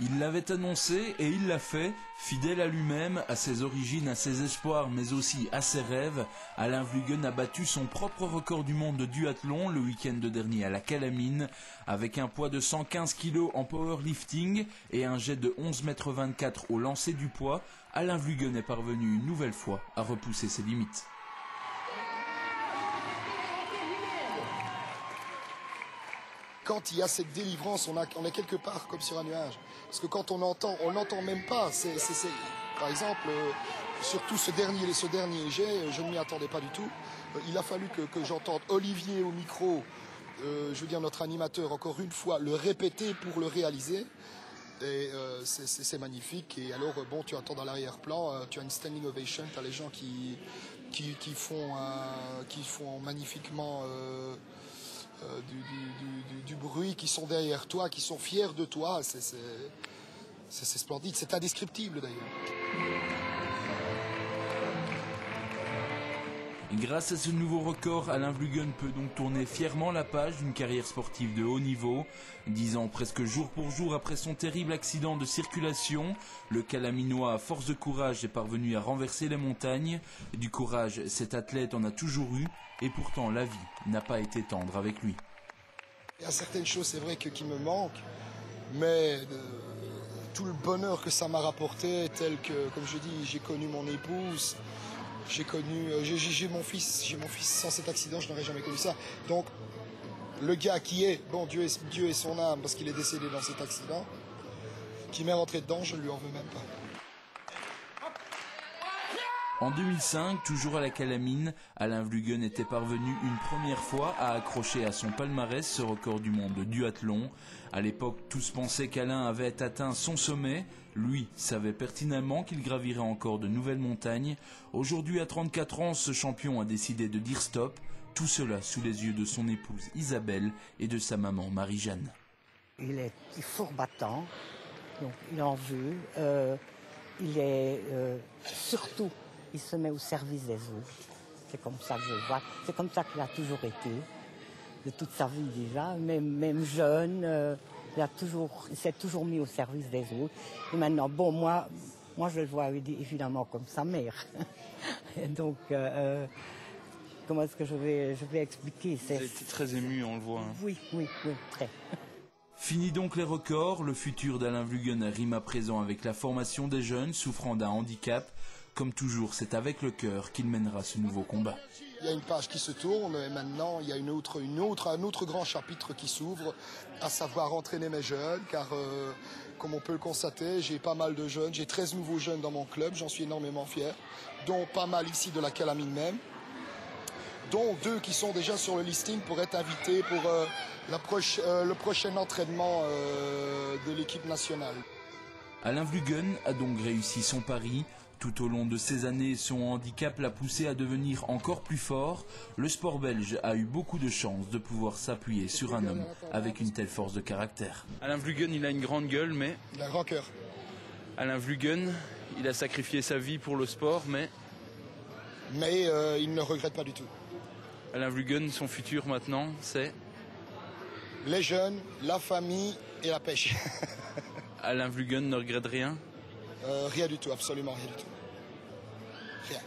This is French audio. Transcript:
Il l'avait annoncé et il l'a fait, fidèle à lui-même, à ses origines, à ses espoirs, mais aussi à ses rêves. Alain Vluggen a battu son propre record du monde de duathlon le week-end dernier à la Calamine, avec un poids de 115 kg en powerlifting et un jet de 11,24 m au lancer du poids. Alain Vluggen est parvenu une nouvelle fois à repousser ses limites. Quand il y a cette délivrance, on est quelque part comme sur un nuage. Parce que quand on n'entend même pas. Par exemple, surtout ce dernier jet, je ne m'y attendais pas du tout. Il a fallu que j'entende Olivier au micro, je veux dire notre animateur, encore une fois, le répéter pour le réaliser. Et c'est magnifique. Et alors, bon, tu entends dans l'arrière-plan, tu as une standing ovation, tu as les gens qui font magnifiquement... du bruit, qui sont derrière toi, qui sont fiers de toi, c'est splendide, c'est indescriptible d'ailleurs. Grâce à ce nouveau record, Alain Vluggen peut donc tourner fièrement la page d'une carrière sportive de haut niveau. 10 ans presque jour pour jour après son terrible accident de circulation, le Calaminois, à force de courage, est parvenu à renverser les montagnes. Du courage, cet athlète en a toujours eu, et pourtant la vie n'a pas été tendre avec lui. Il y a certaines choses, c'est vrai, qui me manquent, mais tout le bonheur que ça m'a rapporté, tel que, comme je dis, j'ai connu mon épouse, j'ai mon fils sans cet accident, je n'aurais jamais connu ça. Donc, le gars qui est, bon, Dieu est son âme, parce qu'il est décédé dans cet accident, qui m'est rentré dedans, je ne lui en veux même pas. En 2005, toujours à la Calamine, Alain Vluggen était parvenu une première fois à accrocher à son palmarès ce record du monde de duathlon. À l'époque, tous pensaient qu'Alain avait atteint son sommet. Lui savait pertinemment qu'il gravirait encore de nouvelles montagnes. Aujourd'hui, à 34 ans, ce champion a décidé de dire stop. Tout cela sous les yeux de son épouse Isabelle et de sa maman Marie-Jeanne. Il est fort battant, donc il en veut. Il est surtout... Il se met au service des autres. C'est comme ça que je le vois. C'est comme ça qu'il a toujours été, de toute sa vie déjà. Même jeune, il s'est toujours mis au service des autres. Et maintenant, bon, moi je le vois évidemment comme sa mère. Et donc, comment est-ce que je vais expliquer? Vous avez été très ému, on le voit. Hein. Oui, très. Fini donc les records, le futur d'Alain Vluggen rime à présent avec la formation des jeunes souffrant d'un handicap. Comme toujours, c'est avec le cœur qu'il mènera ce nouveau combat. Il y a une page qui se tourne et maintenant il y a un autre grand chapitre qui s'ouvre, à savoir entraîner mes jeunes, car comme on peut le constater, j'ai pas mal de jeunes, j'ai 13 nouveaux jeunes dans mon club, j'en suis énormément fier, dont pas mal ici de la Calamine même, dont 2 qui sont déjà sur le listing pour être invités pour le prochain entraînement de l'équipe nationale. Alain Vluggen a donc réussi son pari. Tout au long de ces années, son handicap l'a poussé à devenir encore plus fort. Le sport belge a eu beaucoup de chance de pouvoir s'appuyer sur un homme avec une telle force de caractère. Alain Vluggen, il a une grande gueule, mais... Il a un grand cœur. Alain Vluggen, il a sacrifié sa vie pour le sport, mais... Mais il ne regrette pas du tout. Alain Vluggen, son futur maintenant, c'est... Les jeunes, la famille et la pêche. Alain Vluggen ne regrette rien? Rien du tout, absolument rien du tout. Rien.